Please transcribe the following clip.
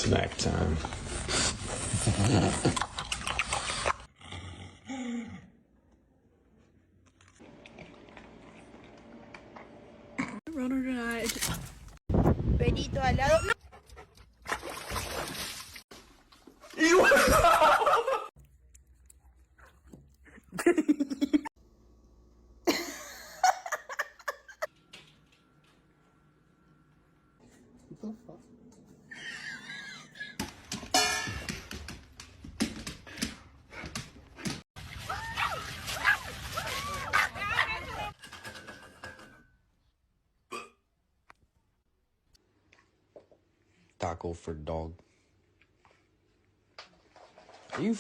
Snack time. Runner tonight. Perito al lado. ¡No! What the fuck? Taco for dog. Are you